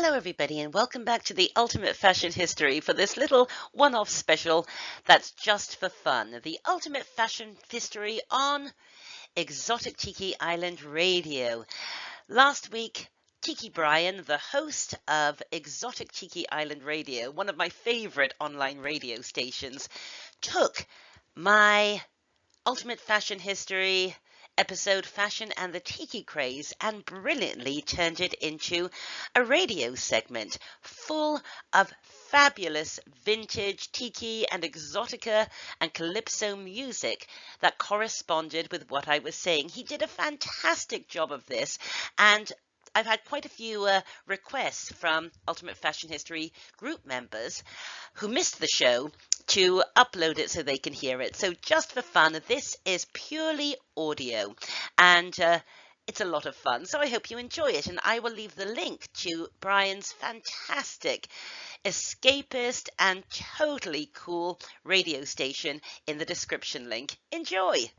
Hello everybody and welcome back to the Ultimate Fashion History for this little one-off special that's just for fun. The Ultimate Fashion History on Exotic Tiki Island Radio. Last week, Tiki Bryan, the host of Exotic Tiki Island Radio, one of my favorite online radio stations, took my Ultimate Fashion History episode Fashion and the Tiki Craze and brilliantly turned it into a radio segment full of fabulous vintage tiki and exotica and calypso music that corresponded with what I was saying. He did a fantastic job of this, and I've had quite a few requests from Ultimate Fashion History group members who missed the show to upload it so they can hear it. So just for fun, this is purely audio and it's a lot of fun. So I hope you enjoy it, and I will leave the link to Brian's fantastic escapist and totally cool radio station in the description link. Enjoy!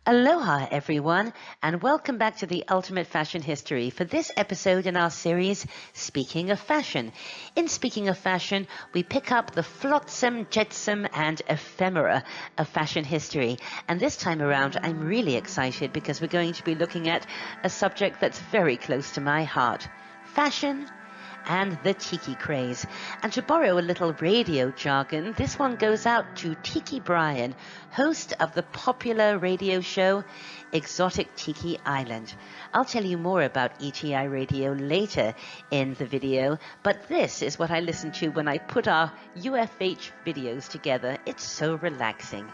Aloha everyone, and welcome back to the Ultimate Fashion History for this episode in our series Speaking of Fashion. In Speaking of Fashion, we pick up the flotsam, jetsam and ephemera of fashion history. And this time around, I'm really excited because we're going to be looking at a subject that's very close to my heart: fashion and the Tiki craze. And to borrow a little radio jargon, this one goes out to Tiki Bryan, host of the popular radio show Exotic Tiki Island. I'll tell you more about ETI Radio later in the video, but this is what I listen to when I put our UFH videos together. It's so relaxing.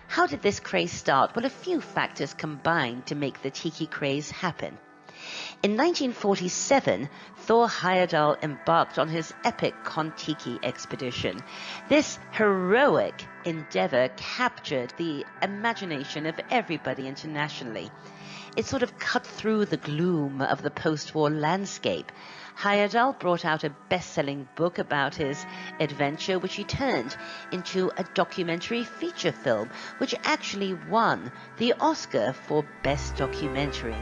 How did this craze start? Well, a few factors combined to make the Tiki craze happen. In 1947, Thor Heyerdahl embarked on his epic Kon-Tiki expedition. This heroic endeavor captured the imagination of everybody internationally. It sort of cut through the gloom of the post-war landscape. Heyerdahl brought out a best-selling book about his adventure, which he turned into a documentary feature film, which actually won the Oscar for Best Documentary.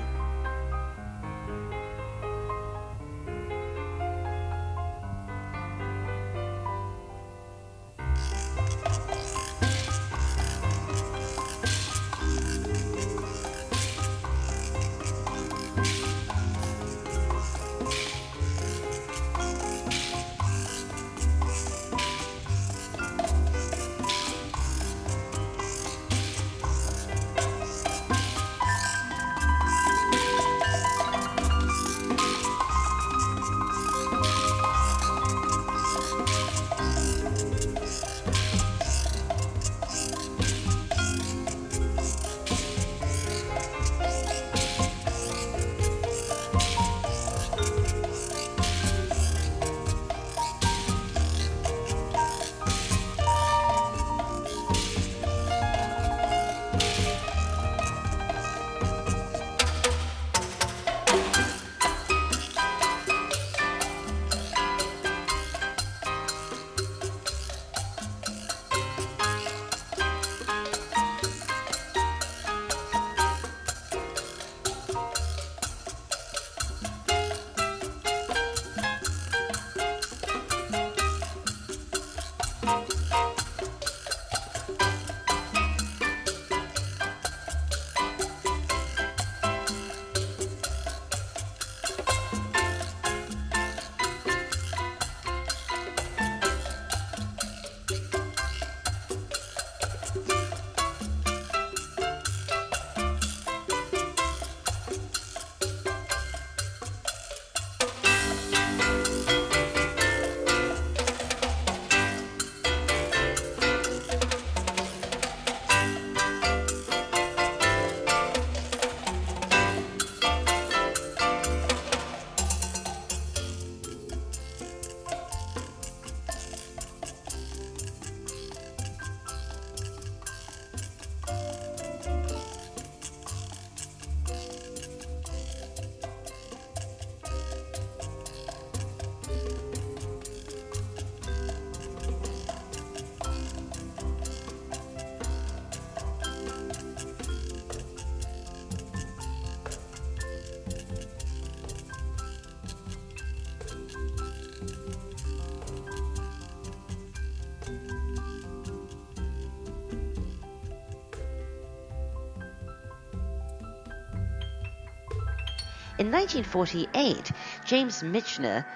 In 1948, James Michener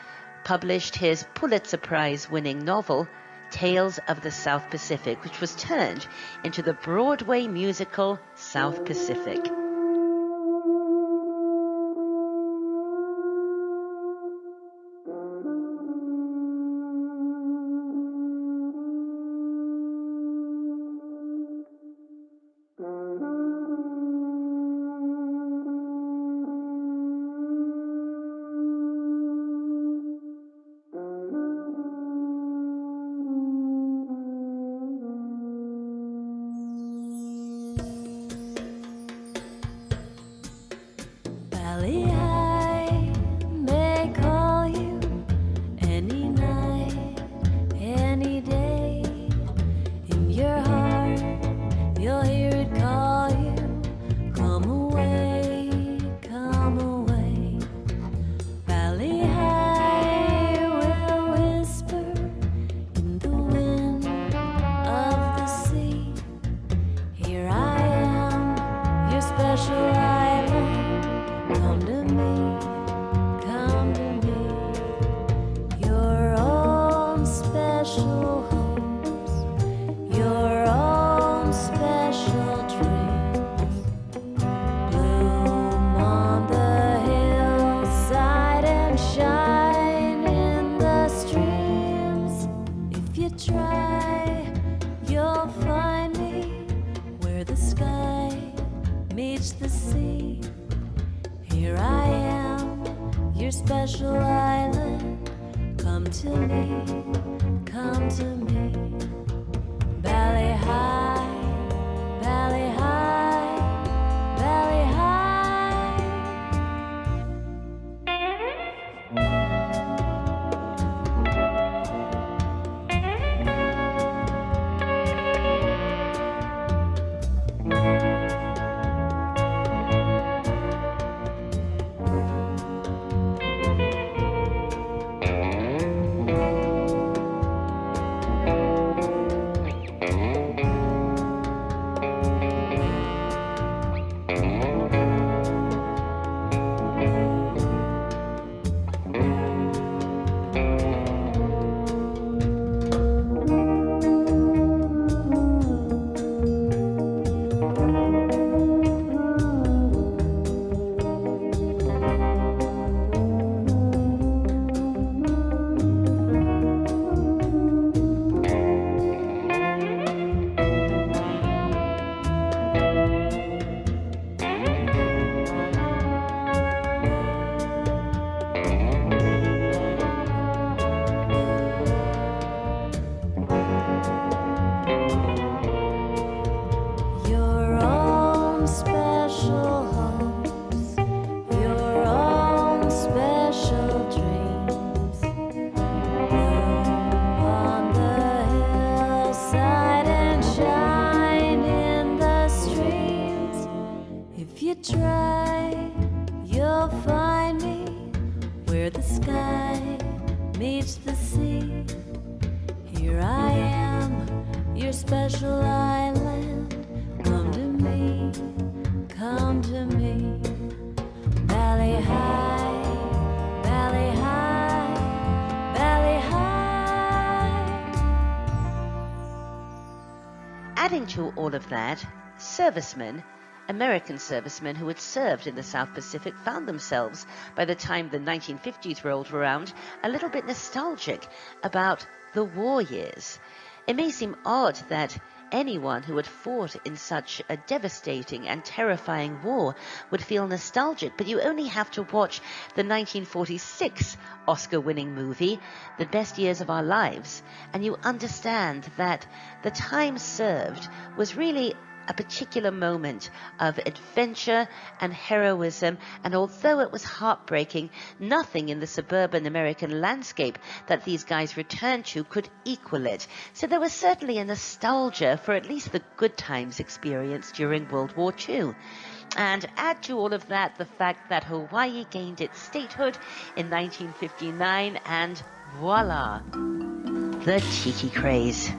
published his Pulitzer Prize-winning novel, Tales of the South Pacific, which was turned into the Broadway musical South Pacific. your special island. Come to me, come to me. Valley high, valley high, valley high. Adding to all of that, servicemen, American servicemen who had served in the South Pacific, found themselves, by the time the 1950s rolled around, a little bit nostalgic about the war years. It may seem odd that anyone who had fought in such a devastating and terrifying war would feel nostalgic, but you only have to watch the 1946 Oscar-winning movie, The Best Years of Our Lives, and you understand that the time served was really a particular moment of adventure and heroism, and although it was heartbreaking, nothing in the suburban American landscape that these guys returned to could equal it. So there was certainly a nostalgia for at least the good times experienced during World War II. And add to all of that the fact that Hawaii gained its statehood in 1959, and voila, the Tiki craze.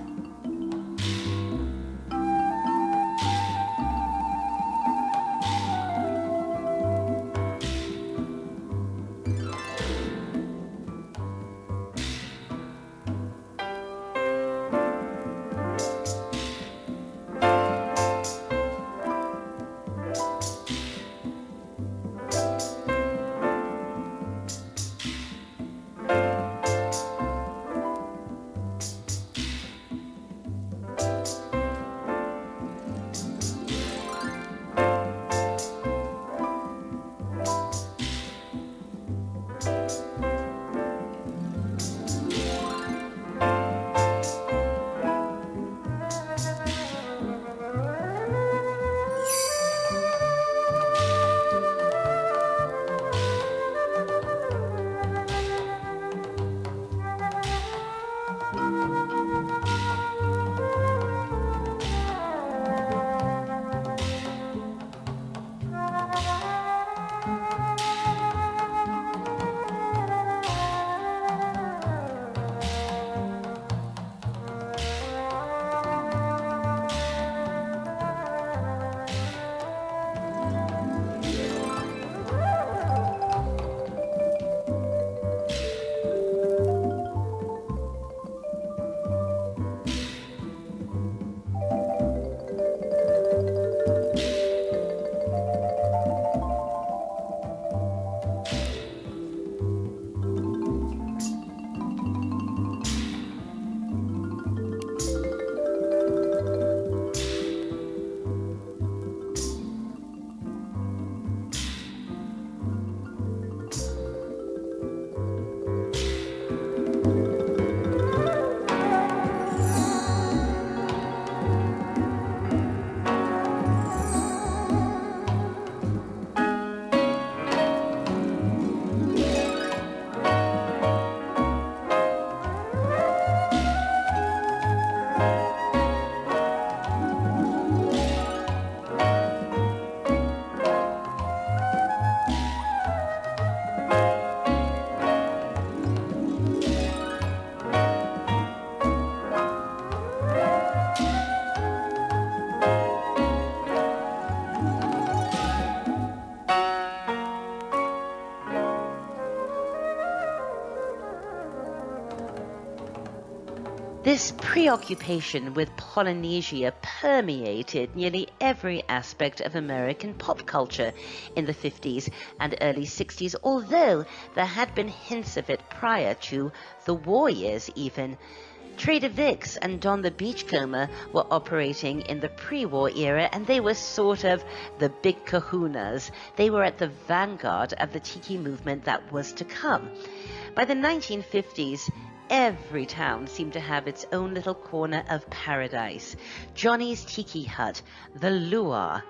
This preoccupation with Polynesia permeated nearly every aspect of American pop culture in the 50s and early 60s, although there had been hints of it prior to the war years even. Trader Vic's and Don the Beachcomber were operating in the pre-war era, and they were sort of the big kahunas. They were at the vanguard of the Tiki movement that was to come. By the 1950s, every town seemed to have its own little corner of paradise. Johnny's Tiki Hut, the Luau,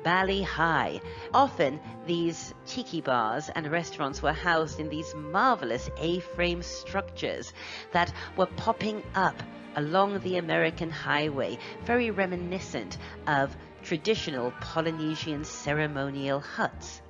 Bali High. Often these tiki bars and restaurants were housed in these marvelous A-frame structures that were popping up along the American highway, very reminiscent of traditional Polynesian ceremonial huts.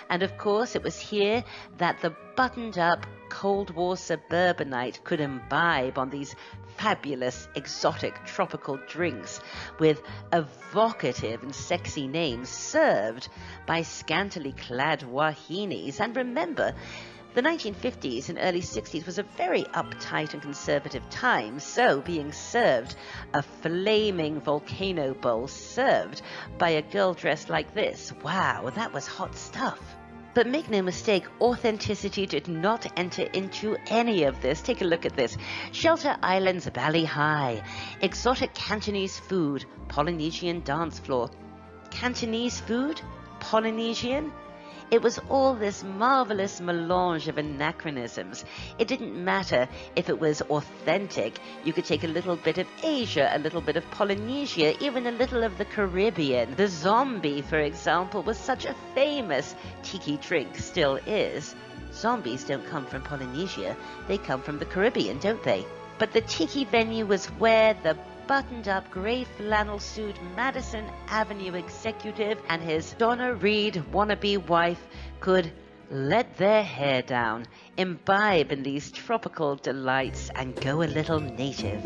And of course, it was here that the buttoned-up Cold War suburbanite could imbibe on these fabulous, exotic, tropical drinks with evocative and sexy names served by scantily clad wahinis. And remember, the 1950s and early 60s was a very uptight and conservative time, so being served a flaming volcano bowl served by a girl dressed like this, wow, that was hot stuff. But make no mistake, authenticity did not enter into any of this. Take a look at this. Shelter Islands Valley High, exotic Cantonese food, Polynesian dance floor. Cantonese food? Polynesian? It was all this marvelous melange of anachronisms. It didn't matter if it was authentic. You could take a little bit of Asia, a little bit of Polynesia, even a little of the Caribbean. The zombie, for example, was such a famous tiki drink, still is. Zombies don't come from Polynesia. They come from the Caribbean, don't they? But the tiki venue was where the buttoned-up, grey flannel-suit Madison Avenue executive and his Donna Reed wannabe wife could let their hair down, imbibe in these tropical delights, and go a little native.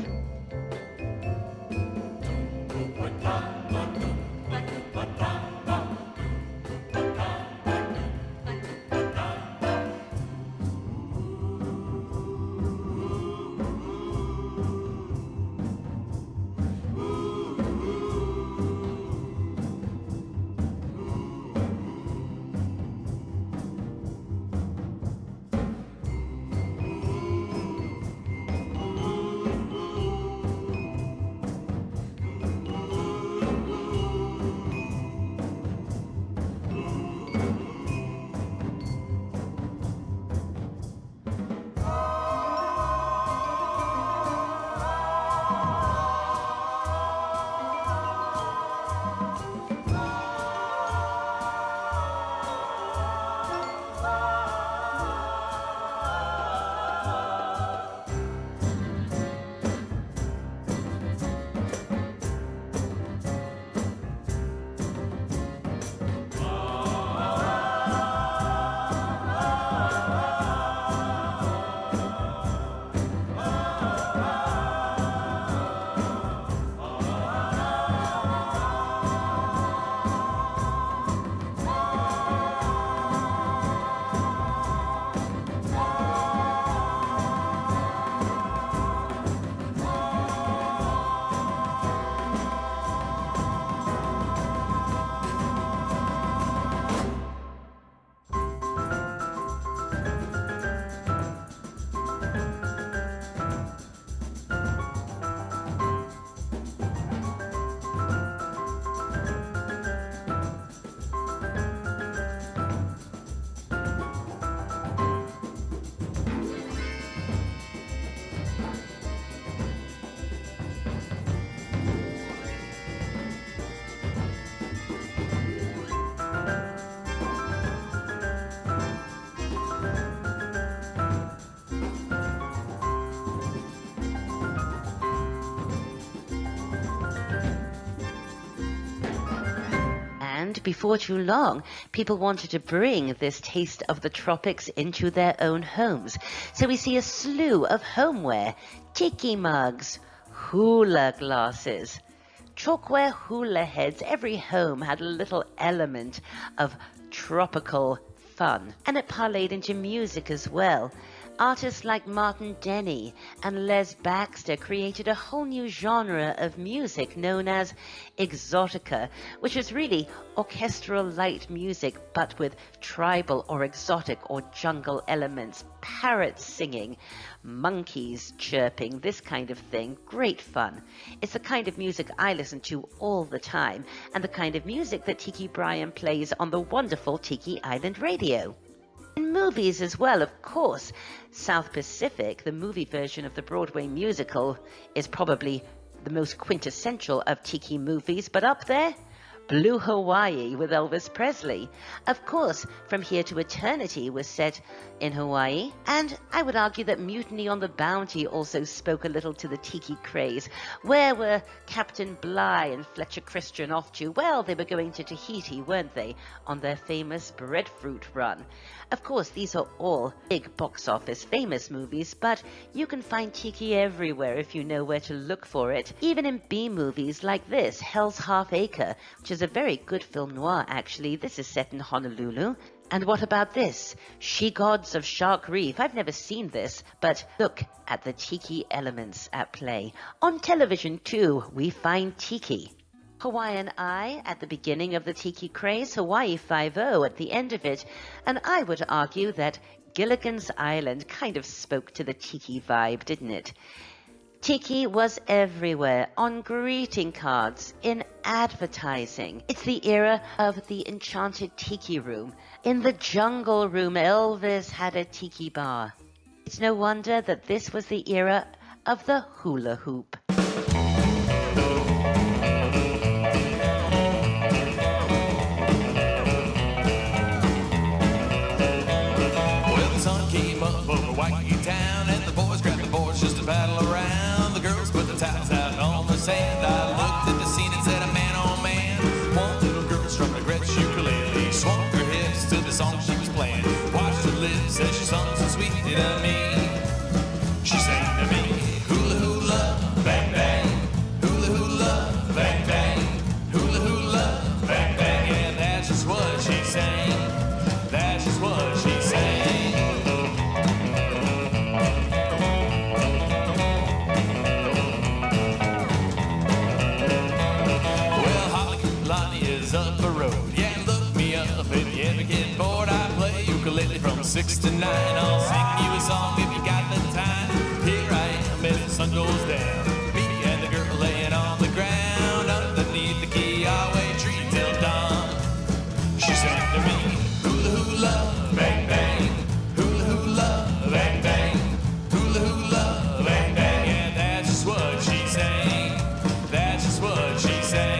And before too long, people wanted to bring this taste of the tropics into their own homes. So we see a slew of homeware, tiki mugs, hula glasses, chalkware hula heads. Every home had a little element of tropical fun. And it parlayed into music as well. Artists like Martin Denny and Les Baxter created a whole new genre of music known as exotica, which is really orchestral light music but with tribal or exotic or jungle elements, parrots singing, monkeys chirping, this kind of thing. Great fun. It's the kind of music I listen to all the time and the kind of music that Tiki Bryan plays on the wonderful Tiki Island Radio. In movies as well, of course. South Pacific, the movie version of the Broadway musical, is probably the most quintessential of Tiki movies, but up there, Blue Hawaii with Elvis Presley. Of course, From Here to Eternity was set in Hawaii, and I would argue that Mutiny on the Bounty also spoke a little to the tiki craze. Where were Captain Bligh and Fletcher Christian off to? Well, they were going to Tahiti, weren't they, on their famous breadfruit run. Of course, these are all big box office famous movies, but you can find tiki everywhere if you know where to look for it, even in B movies like this, Hell's Half Acre, which is a very good film noir actually. This is set in Honolulu. And what about this? She Gods of Shark Reef. I've never seen this, but look at the tiki elements at play. On television too, we find tiki. Hawaiian Eye at the beginning of the tiki craze, Hawaii Five-0 at the end of it, and I would argue that Gilligan's Island kind of spoke to the tiki vibe, didn't it? Tiki was everywhere, on greeting cards, in advertising. It's the era of the enchanted tiki room. In the jungle room, Elvis had a tiki bar. It's no wonder that this was the era of the hula hoop. Well, the sun came up over Waikiki town, and the boys grabbed the boards just to paddle around. The girls put the towels out on the sand. I looked at the scene and said, man, oh man. One little girl struck a Gretsch ukulele, swung her hips to the song she was playing. Watched her lips as she sung so sweetly to me. She sang to me, hula hula, bang bang, hula hula, bang bang, hula hula, bang bang, and that's just what she sang. That's just what she sang. Well, Holly Lonnie is up the road. Yeah, look me up at the Advocate board. I play ukulele from 6 to 9. I'll sing you a song if you got the time. Here I am as the sun goes down. Me and the girl laying on the ground underneath the Kiawe tree till dawn. She sang to me, hula hula, bang bang, hula hula, bang bang, hula hula, bang bang, and that's just what she sang. That's just what she sang.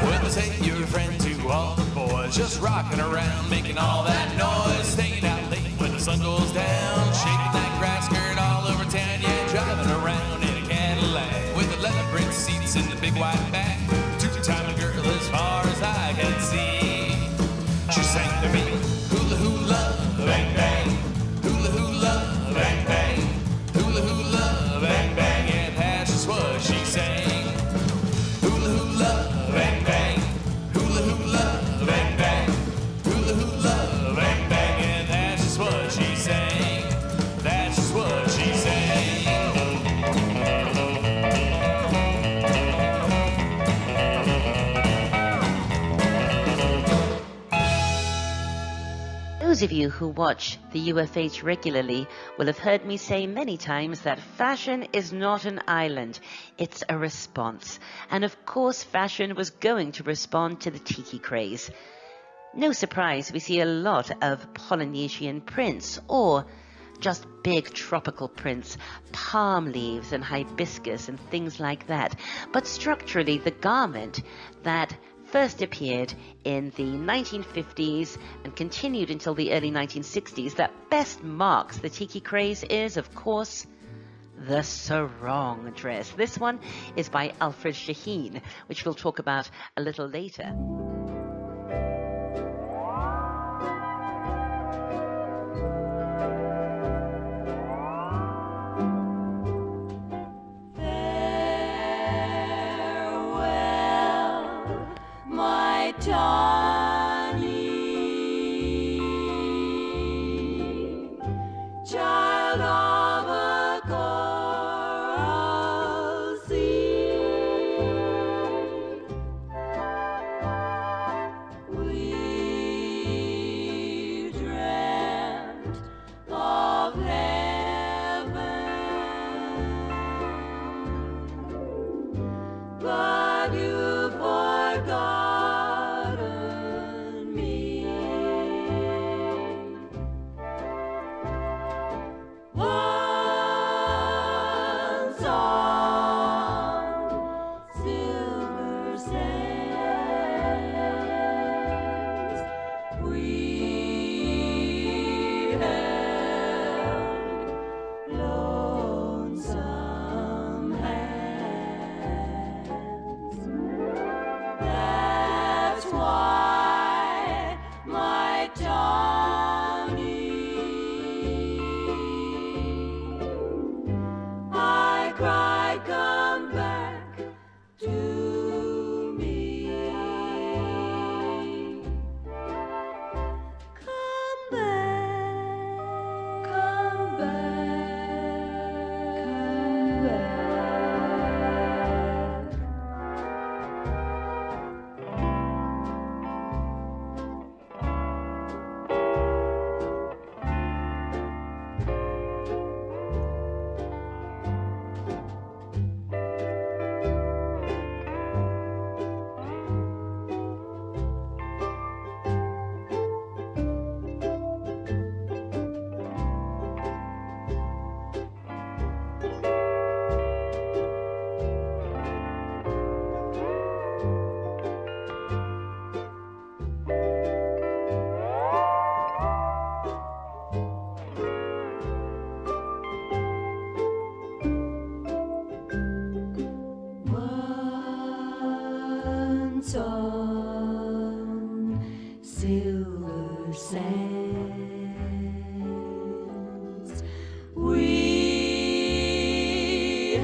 Well, take your friend to all the boys, just rocking around, making all that noise, staying out late when the sun goes down, shaking that grass skirt all over town, yeah, driving around in a Cadillac with the leather print seats in the big white back. Two-time girl as far as I can see. She sang to me, hula hula, bang bang, hula hula, bang bang, hula hula, bang bang, and that's just what she sang. Hula hula, bang bang, hula hula, bang bang, hula hula, bang bang, and that's just what she sang. That's just what she sang. Those of you who watch the UFH regularly will have heard me say many times that fashion is not an island, it's a response. And of course fashion was going to respond to the tiki craze. No surprise, we see a lot of Polynesian prints or just big tropical prints, palm leaves and hibiscus and things like that. But structurally, the garment that first appeared in the 1950s and continued until the early 1960s that best marks the tiki craze is, of course, the sarong dress. This one is by Alfred Shaheen, which we'll talk about a little later. Child of a coral sea.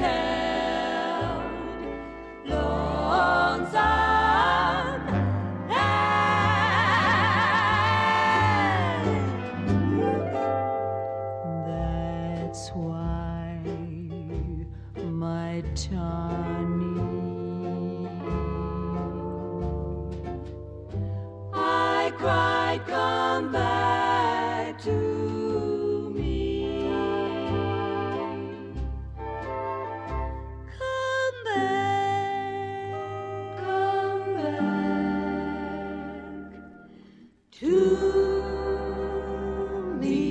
held lonesome and that's why my Tawny, I cried, come back to me. Come back to me.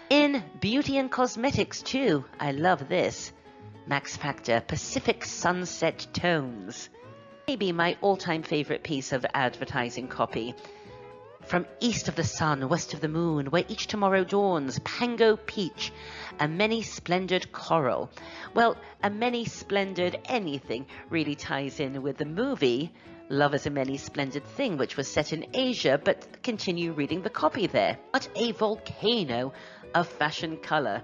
In beauty and cosmetics too, I love this. Max Factor Pacific Sunset Tones. Maybe my all-time favorite piece of advertising copy. From east of the sun, west of the moon, where each tomorrow dawns, Pango Peach, a many-splendid coral. Well, a many-splendid anything really ties in with the movie Love is a Many Splendid Thing, which was set in Asia, but continue reading the copy there. What a volcano of fashion color.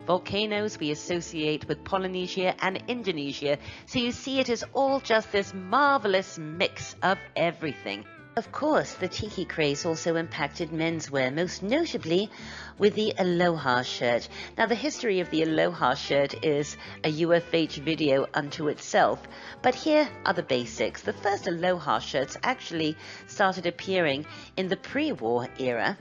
Volcanoes we associate with Polynesia and Indonesia, so you see it is all just this marvelous mix of everything. Of course, the Tiki craze also impacted menswear, most notably with the Aloha shirt. Now, the history of the Aloha shirt is a UFH video unto itself, but here are the basics. The first Aloha shirts actually started appearing in the pre-war era,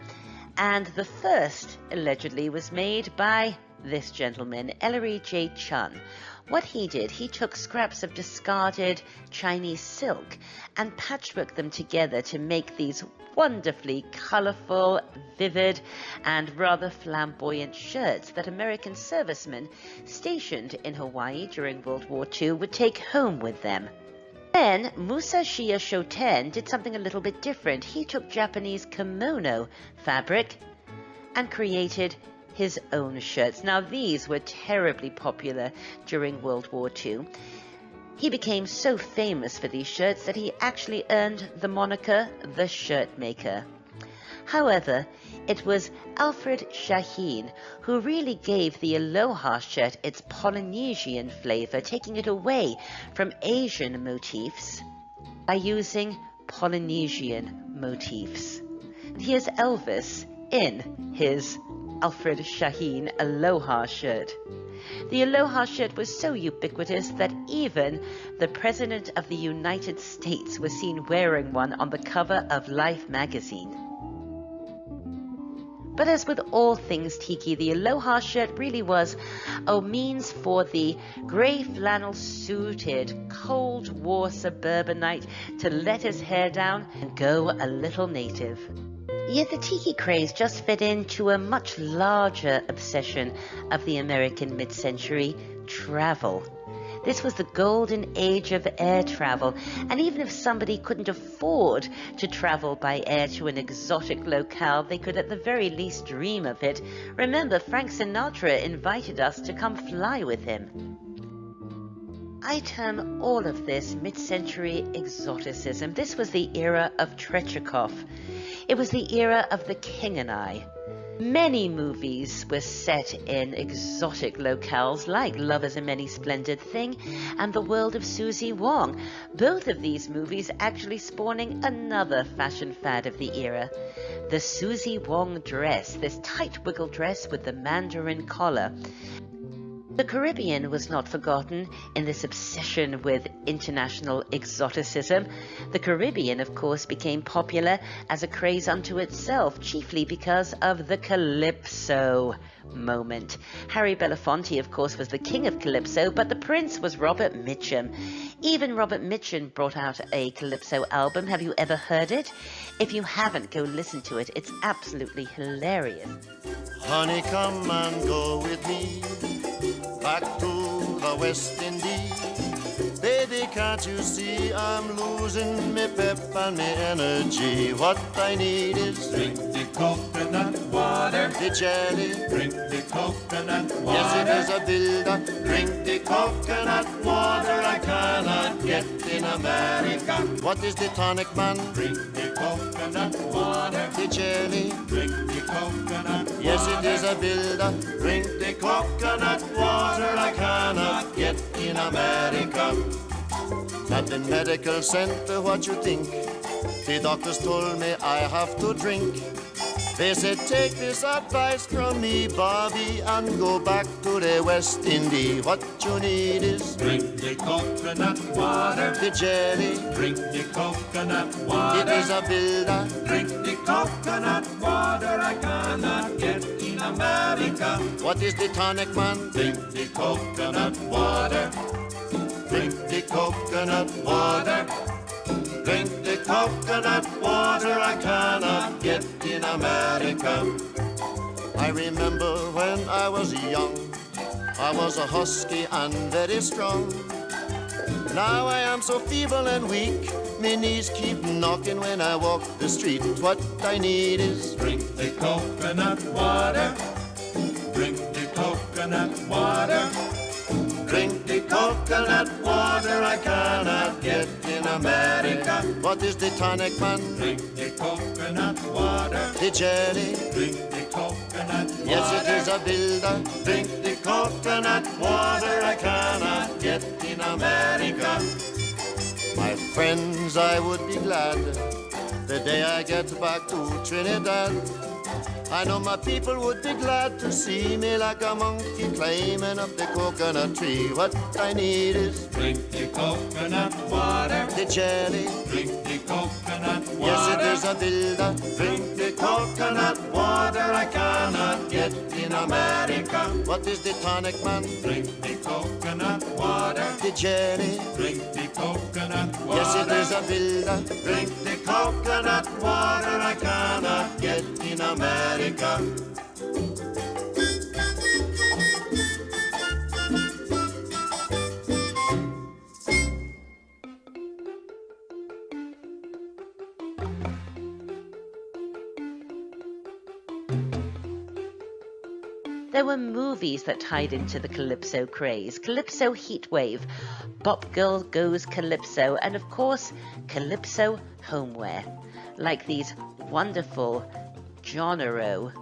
and the first allegedly was made by this gentleman, Ellery J. Chun. What he did, he took scraps of discarded Chinese silk and patchworked them together to make these wonderfully colorful, vivid, and rather flamboyant shirts that American servicemen stationed in Hawaii during World War II would take home with them. Then Musashi Shoten did something a little bit different. He took Japanese kimono fabric and created his own shirts. Now, these were terribly popular during World War II. He became so famous for these shirts that he actually earned the moniker the Shirt Maker. However, it was Alfred Shaheen who really gave the Aloha shirt its Polynesian flavor, taking it away from Asian motifs by using Polynesian motifs. Here's Elvis in his Alfred Shaheen Aloha shirt. The Aloha shirt was so ubiquitous that even the President of the United States was seen wearing one on the cover of Life magazine. But as with all things Tiki, the Aloha shirt really was a means for the grey flannel-suited Cold War suburbanite to let his hair down and go a little native. Yet the Tiki craze just fed into a much larger obsession of the American mid-century: travel. This was the golden age of air travel, and even if somebody couldn't afford to travel by air to an exotic locale, they could at the very least dream of it. Remember, Frank Sinatra invited us to come fly with him. I term all of this mid-century exoticism. This was the era of Tretyakov. It was the era of The King and I. Many movies were set in exotic locales like Love is a Many Splendid Thing and The World of Susie Wong. Both of these movies actually spawning another fashion fad of the era. The Susie Wong dress, this tight wiggle dress with the mandarin collar. The Caribbean was not forgotten in this obsession with international exoticism. The Caribbean, of course, became popular as a craze unto itself, chiefly because of the Calypso moment. Harry Belafonte, of course, was the king of Calypso, but the prince was Robert Mitchum. Even Robert Mitchum brought out a Calypso album. Have you ever heard it? If you haven't, go listen to it. It's absolutely hilarious. Honey, come and go with me back to the West Indies. Baby, can't you see I'm losing me pep and me energy? What I need is Drink the coconut water. the jelly. Drink the coconut water. Yes, it is a builder. Drink the coconut water I cannot get in America. What is the tonic, man? Drink the coconut water. The jelly, Drink the coconut water. yes, it is a builder. Drink the coconut water I cannot get in America. At the medical center, what you think? The doctors told me I have to drink. They said, take this advice from me, Bobby, and go back to the West Indies. What you need is Drink the coconut water. the jelly. Drink the coconut water. It is a builder. Drink the coconut water I cannot get in America. What is the tonic, man? Drink the coconut water. Drink the coconut water. Drink the coconut water I cannot get in America. I remember when I was young, I was a husky and very strong. Now I am so feeble and weak, my knees keep knocking when I walk the street. What I need is Drink the coconut water. Drink the coconut water. drink the coconut water I cannot get in America. What is the tonic, man? Drink the coconut water. The jelly. Drink the coconut water. Yes, it is a builder. Drink the coconut water I cannot get in America. My friends, I would be glad the day I get back to Trinidad. I know my people would be glad to see me like a monkey climbing up the coconut tree. What I need is Drink the coconut water. the jelly. Drink the coconut water. Yes, it is a builder. Drink the coconut water I cannot get in America. What is the tonic, man? Drink the coconut water. The jelly. Drink the coconut water. Yes, it is a builder. Drink the coconut water I cannot get in America. There were movies that tied into the Calypso craze. Calypso Heatwave, Bop Girl Goes Calypso, and of course, Calypso Homeware. Like these wonderful Gennaro,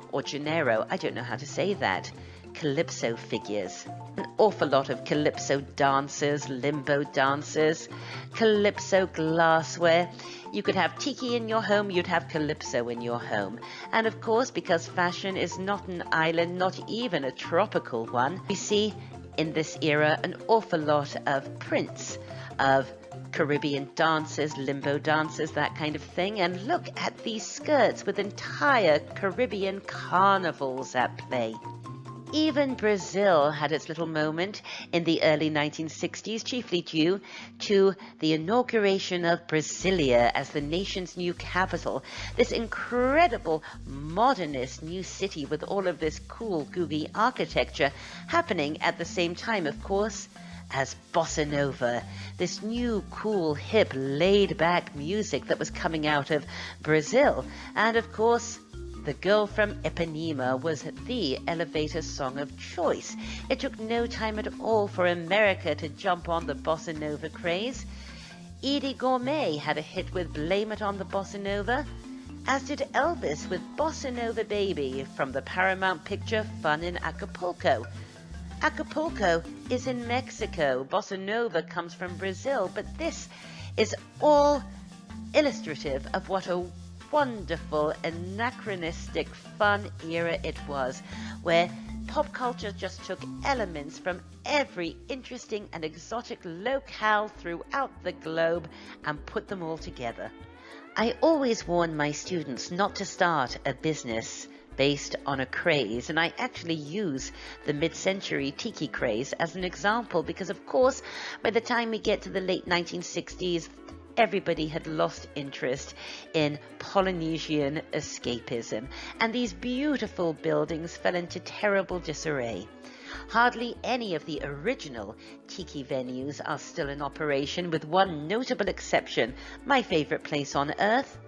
I don't know how to say that, Calypso figures. An awful lot of Calypso dancers, limbo dancers, Calypso glassware. You could have Tiki in your home, you'd have Calypso in your home. And of course, because fashion is not an island, not even a tropical one, we see in this era an awful lot of prints of Caribbean dancers, limbo dancers, that kind of thing. And look at these skirts with entire Caribbean carnivals at play. Even Brazil had its little moment in the early 1960s, chiefly due to the inauguration of Brasilia as the nation's new capital. This incredible modernist new city with all of this cool, googie architecture happening at the same time, of course, as Bossa Nova, this new, cool, hip, laid-back music that was coming out of Brazil. And of course, The Girl from Ipanema was the elevator song of choice. It took no time at all for America to jump on the Bossa Nova craze. Edie Gourmet had a hit with Blame It on the Bossa Nova, as did Elvis with Bossa Nova Baby from the Paramount picture Fun in Acapulco. Acapulco is in Mexico. Bossa Nova comes from Brazil, but this is all illustrative of what a wonderful, anachronistic, fun era it was, where pop culture just took elements from every interesting and exotic locale throughout the globe and put them all together. I always warn my students not to start a business based on a craze, and I actually use the mid-century Tiki craze as an example because, of course, by the time we get to the late 1960s, everybody had lost interest in Polynesian escapism, and these beautiful buildings fell into terrible disarray. Hardly any of the original Tiki venues are still in operation, with one notable exception, my favorite place on earth,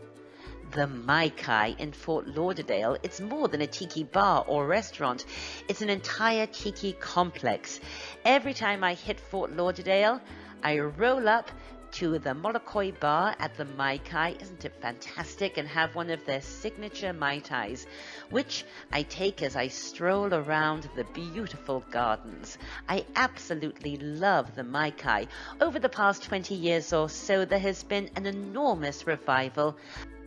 the Mai Kai in Fort Lauderdale. It's more than a Tiki bar or restaurant. It's an entire Tiki complex. Every time I hit Fort Lauderdale, I roll up to the Molokai Bar at the Mai Kai. Isn't it fantastic? And have one of their signature Mai Tais, which I take as I stroll around the beautiful gardens. I absolutely love the Mai Kai. Over the past 20 years or so, there has been an enormous revival,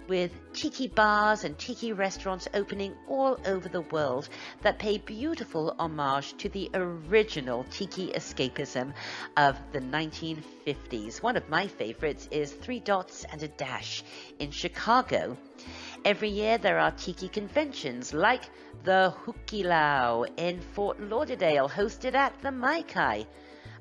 with tiki bars and tiki restaurants opening all over the world that pay beautiful homage to the original tiki escapism of the 1950s. One of my favorites is Three Dots and a Dash in Chicago. Every year there are tiki conventions like the Hukilau in Fort Lauderdale, hosted at the Mai Kai.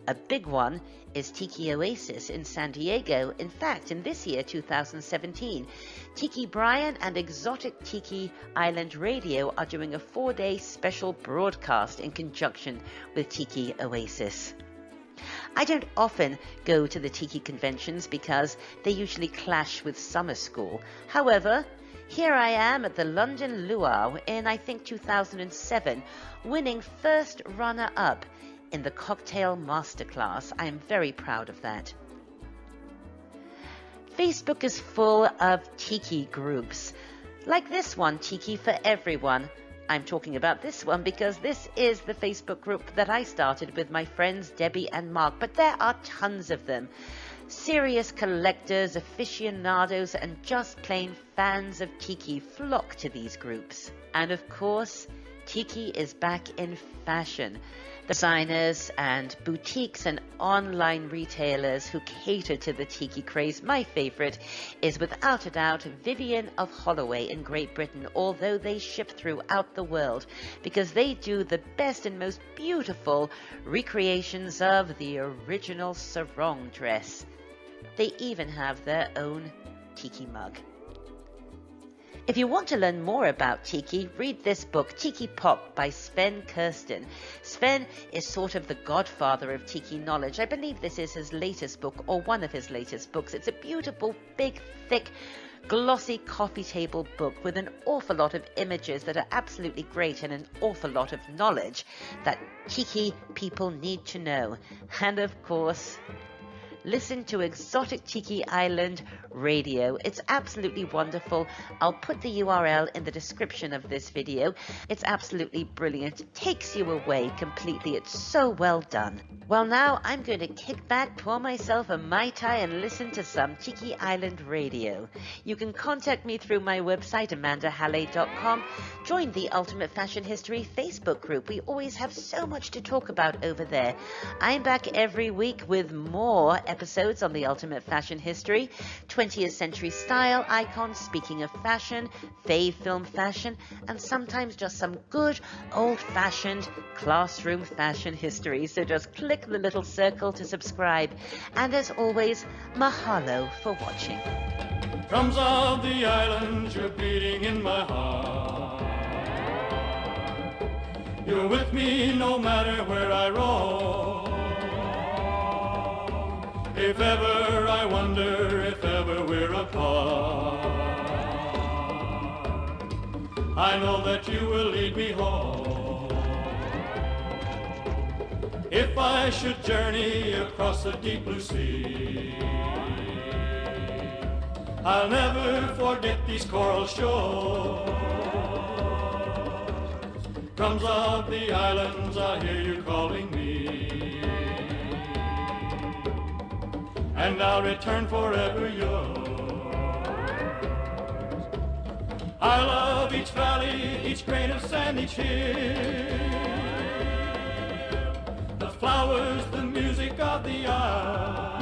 A big one is Tiki Oasis in San Diego. In fact, in this year, 2017, Tiki Brian and Exotic Tiki Island Radio are doing a 4-day special broadcast in conjunction with Tiki Oasis. I don't often go to the Tiki conventions because they usually clash with summer school. However, here I am at the London Luau in, I think, 2007, winning first runner-up in the cocktail masterclass. I am very proud of that. Facebook is full of tiki groups, like this one, Tiki for Everyone. I'm talking about this one because this is the Facebook group that I started with my friends Debbie and Mark, but there are tons of them. Serious collectors, aficionados, and just plain fans of tiki flock to these groups. And of course, tiki is back in fashion. Designers and boutiques and online retailers who cater to the tiki craze. My favorite is without a doubt Vivian of Holloway in Great Britain, although they ship throughout the world because they do the best and most beautiful recreations of the original sarong dress. They even have their own tiki mug. If you want to learn more about tiki, read this book, Tiki Pop by Sven Kirsten. Sven is sort of the godfather of tiki knowledge. I believe this is his latest book, or one of his latest books. It's a beautiful, big, thick, glossy coffee table book with an awful lot of images that are absolutely great and an awful lot of knowledge that tiki people need to know. And of course, listen to Exotic Tiki Island Radio. It's absolutely wonderful. I'll put the URL in the description of this video. It's absolutely brilliant. It takes you away completely. It's so well done. Well, now I'm going to kick back, pour myself a Mai Tai and listen to some Tiki Island Radio. You can contact me through my website, amandahalley.com. Join the Ultimate Fashion History Facebook group. We always have so much to talk about over there. I'm back every week with more episodes on the Ultimate Fashion History, 20th century style icons, speaking of fashion, fave film fashion, and sometimes just some good old-fashioned classroom fashion history. So just click the little circle to subscribe. And as always, mahalo for watching. Drums of the island, you're beating in my heart. You're with me no matter where I roam. If ever I wonder, if ever we're apart, I know that you will lead me home. If I should journey across the deep blue sea, I'll never forget these coral shores. Drums of the islands, I hear you calling me, and I'll return forever yours. I love each valley, each grain of sand, each hill, the flowers, the music of the isle.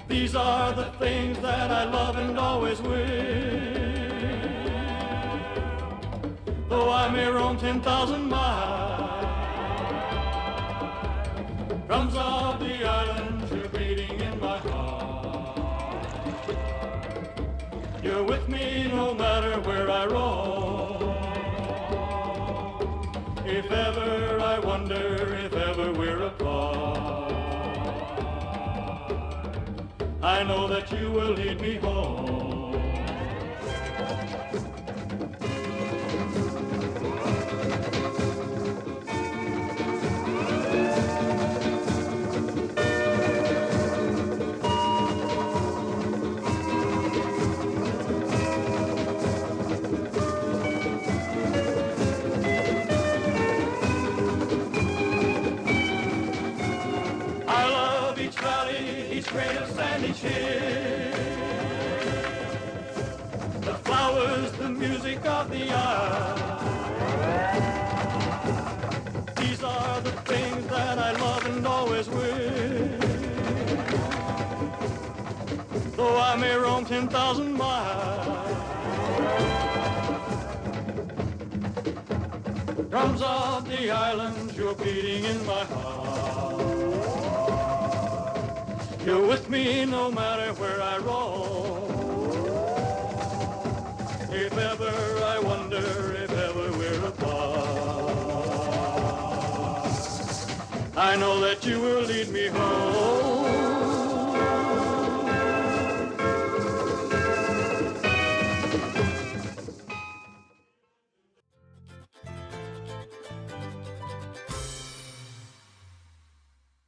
These are the things that I love and always will. Though I may roam 10,000 miles, drums of the islands, you're beating in my heart. You're with me no matter where I roam. If ever I wonder, if ever we're apart, I know that you will lead me home. music of the isle. These are the things that I love and always will. Though I may roam 10,000 miles. Drums of the islands, you're beating in my heart. You're with me no matter where I roam. If ever I wonder, if ever we're apart, I know that you will lead me home.